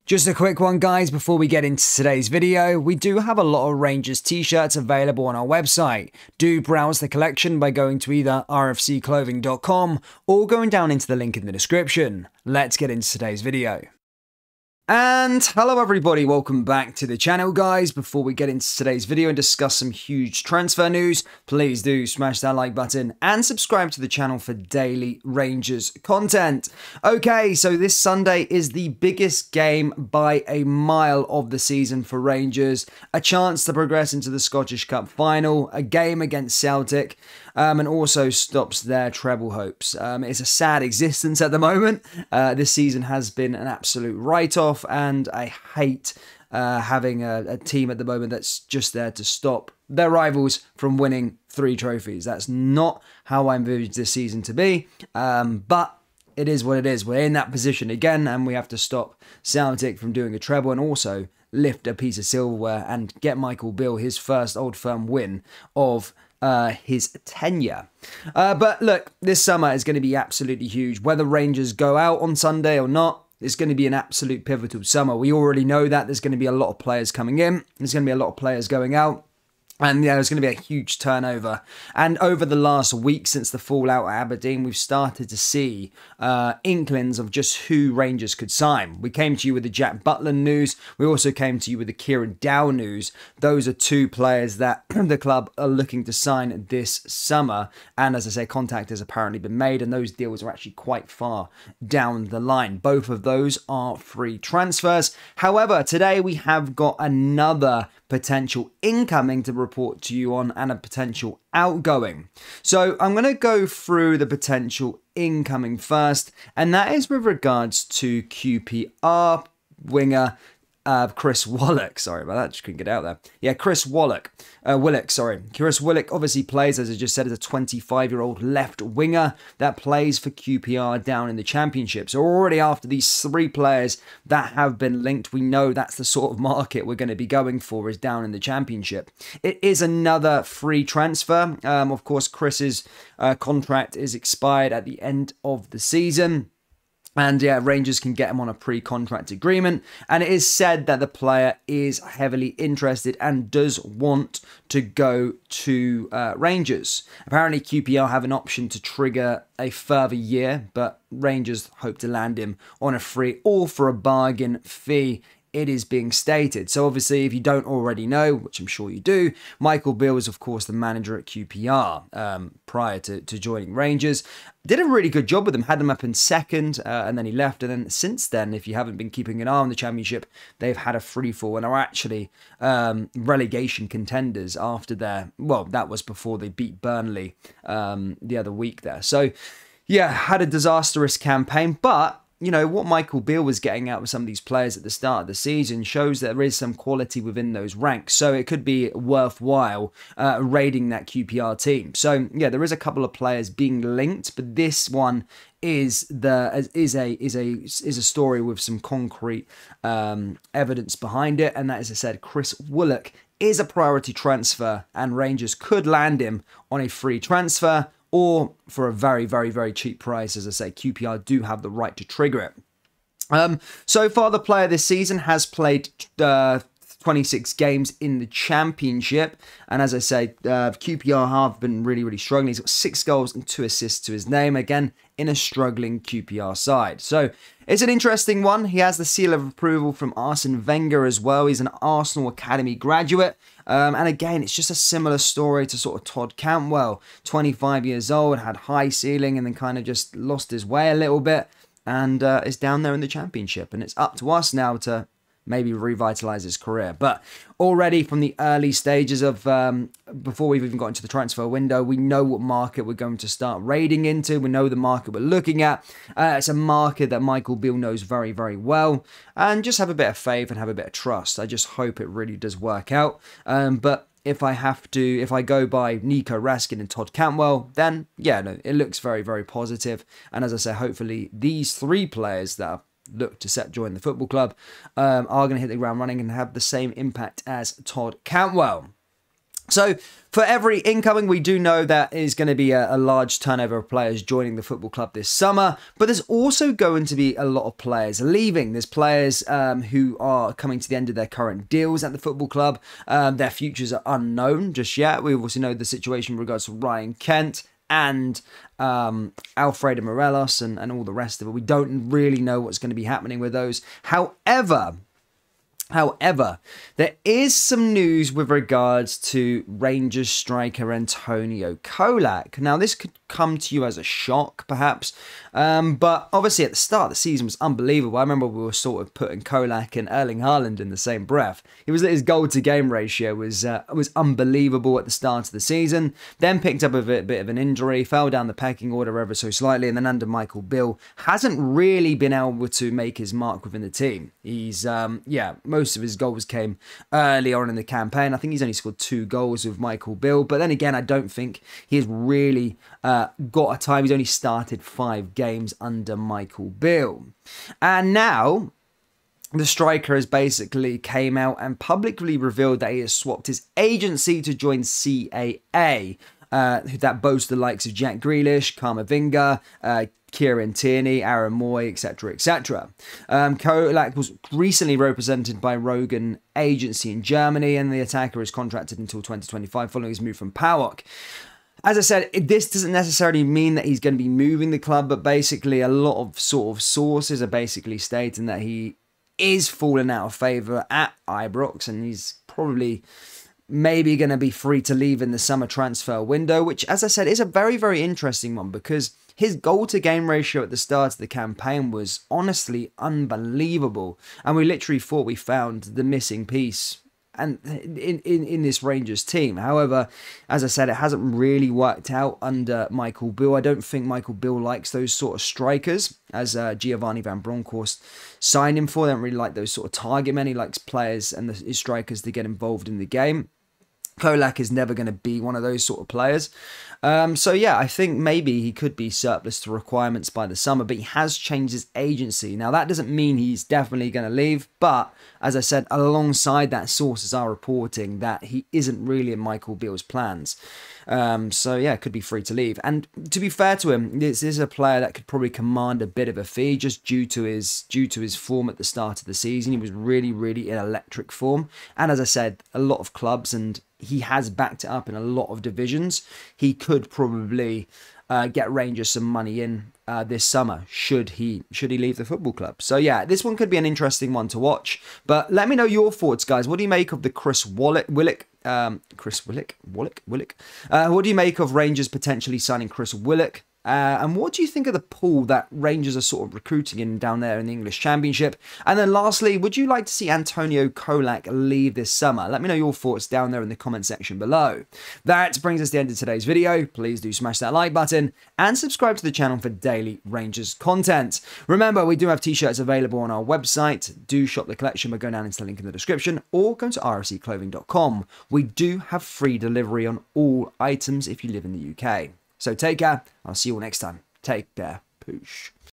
Just a quick one, guys, before we get into today's video. We do have a lot of Rangers t-shirts available on our website. Do browse the collection by going to either rfcclothing.com or going down into the link in the description. Let's get into today's video. And hello everybody, welcome back to the channel, guys. Before we get into today's video and discuss some huge transfer news, please do smash that like button and subscribe to the channel for daily Rangers content. Okay, so this Sunday is the biggest game by a mile of the season for Rangers. A chance to progress into the Scottish Cup final, a game against Celtic, and also stops their treble hopes. It's a sad existence at the moment. This season has been an absolute write-off, and I hate having a team at the moment that's just there to stop their rivals from winning 3 trophies. That's not how I envisage this season to be, but it is what it is. We're in that position again, and we have to stop Celtic from doing a treble and also lift a piece of silverware and get Michael Beale his first Old Firm win of his tenure. But look, this summer is going to be absolutely huge. Whether Rangers go out on Sunday or not, it's going to be an absolute pivotal summer. We already know that there's going to be a lot of players coming in. There's going to be a lot of players going out. And yeah, there's going to be a huge turnover. And over the last week since the fallout at Aberdeen, we've started to see inklings of just who Rangers could sign. We came to you with the Jack Butland news. We also came to you with the Kieran Dow news. Those are 2 players that the club are looking to sign this summer. And as I say, contact has apparently been made, and those deals are actually quite far down the line. Both of those are free transfers. However, today we have got another potential incoming to report to you on and a potential outgoing. So I'm going to go through the potential incoming first, and that is with regards to QPR winger Chris Willock. Sorry about that, just couldn't get out there. Yeah, Chris Willock. Chris Willock obviously plays, as I just said, as a 25-year-old left winger that plays for QPR down in the Championship. So already after these 3 players that have been linked, we know that's the sort of market we're going to be going for, is down in the Championship. It is another free transfer. Of course, Chris's contract is expired at the end of the season. And yeah, Rangers can get him on a pre-contract agreement. And it is said that the player is heavily interested and does want to go to Rangers. Apparently, QPR have an option to trigger a further year, but Rangers hope to land him on a free or for a bargain fee. It is being stated. So obviously, if you don't already know, which I'm sure you do, Michael Beale was, of course, the manager at QPR prior to joining Rangers. Did a really good job with them, had them up in second, and then he left. And then since then, if you haven't been keeping an eye on the Championship, they've had a free fall and are actually relegation contenders after their, well, that was before they beat Burnley the other week there. So yeah, had a disastrous campaign, but you know, what Michael Beale was getting out with some of these players at the start of the season shows that there is some quality within those ranks. So it could be worthwhile raiding that QPR team. So yeah, there is a couple of players being linked, but this one is a story with some concrete evidence behind it. And that, as I said, Chris Willock is a priority transfer, and Rangers could land him on a free transfer, or for a very, very, very cheap price. As I say, QPR do have the right to trigger it. So far, the player this season has played 26 games in the Championship. And as I say, QPR have been really, really struggling. He's got 6 goals and 2 assists to his name, again, in a struggling QPR side. So it's an interesting one. He has the seal of approval from Arsene Wenger as well. He's an Arsenal Academy graduate. And again, it's just a similar story to sort of Todd Cantwell. 25 years old, had high ceiling, and then kind of just lost his way a little bit. And is down there in the Championship. And it's up to us now to maybe revitalize his career. But already from the early stages of, before we've even got into the transfer window, we know what market we're going to start raiding into. We know the market we're looking at. It's a market that Michael Beale knows very, very well. And just have a bit of faith and have a bit of trust. I just hope it really does work out. But if I go by Nico Raskin and Todd Cantwell, then yeah, no, it looks very, very positive. And as I say, hopefully these 3 players that are look to join the football club are going to hit the ground running and have the same impact as Todd Cantwell. So for every incoming, we do know that is going to be a large turnover of players joining the football club this summer, but there's also going to be a lot of players leaving. There's players who are coming to the end of their current deals at the football club. Their futures are unknown just yet. We obviously know the situation in regards to Ryan Kent and Alfredo Morelos and all the rest of it. We don't really know what's going to be happening with those. However, there is some news with regards to Rangers striker Antonio Kolak. Now, this could come to you as a shock, perhaps, but obviously at the start of the season was unbelievable. I remember we were sort of putting Kolak and Erling Haaland in the same breath. His goal-to-game ratio was unbelievable at the start of the season, then picked up a bit of an injury, fell down the pecking order ever so slightly, and then under Michael Bill, hasn't really been able to make his mark within the team. He's, most of his goals came early on in the campaign. I think he's only scored 2 goals with Michael Bill. But then again, I don't think he has really got a time. He's only started 5 games under Michael Bill. And now the striker has basically came out and publicly revealed that he has swapped his agency to join CAA. That boasts the likes of Jack Grealish, Kamavinga, Kieran Tierney, Aaron Moy, etc., etc. Kolak was recently represented by Rogan Agency in Germany, and the attacker is contracted until 2025 following his move from PAOK. As I said, this doesn't necessarily mean that he's going to be moving the club, but basically a lot of sort of sources are basically stating that he is falling out of favour at Ibrox, and he's probably maybe going to be free to leave in the summer transfer window, which, as I said, is a very, very interesting one because his goal-to-game ratio at the start of the campaign was honestly unbelievable, and we literally thought we found the missing piece and in this Rangers team. However, as I said, it hasn't really worked out under Michael Bill. I don't think Michael Bill likes those sort of strikers, as Giovanni Van Bronckhorst signed him for. They don't really like those sort of target men. He likes players and his strikers to get involved in the game. Kolak is never going to be one of those sort of players. So yeah, I think maybe he could be surplus to requirements by the summer, but he has changed his agency. Now, that doesn't mean he's definitely going to leave, but as I said, alongside that, sources are reporting that he isn't really in Michael Beale's plans. So yeah, could be free to leave. And to be fair to him, this is a player that could probably command a bit of a fee just due to his form at the start of the season. He was really, really in electric form. And as I said, a lot of clubs, and he has backed it up in a lot of divisions. He could probably get Rangers some money in this summer should he leave the football club. So yeah, this one could be an interesting one to watch. But let me know your thoughts, guys. What do you make of the Chris Willock? What do you make of Rangers potentially signing Chris Willock? And what do you think of the pool that Rangers are sort of recruiting in down there in the English Championship? And then lastly, would you like to see Antonio Kolak leave this summer? Let me know your thoughts down there in the comment section below. That brings us to the end of today's video. Please do smash that like button and subscribe to the channel for daily Rangers content. Remember, we do have t-shirts available on our website. Do shop the collection by going down into the link in the description or go to rfcclothing.com. We do have free delivery on all items if you live in the UK. So take care. I'll see you all next time. Take care. Poosh.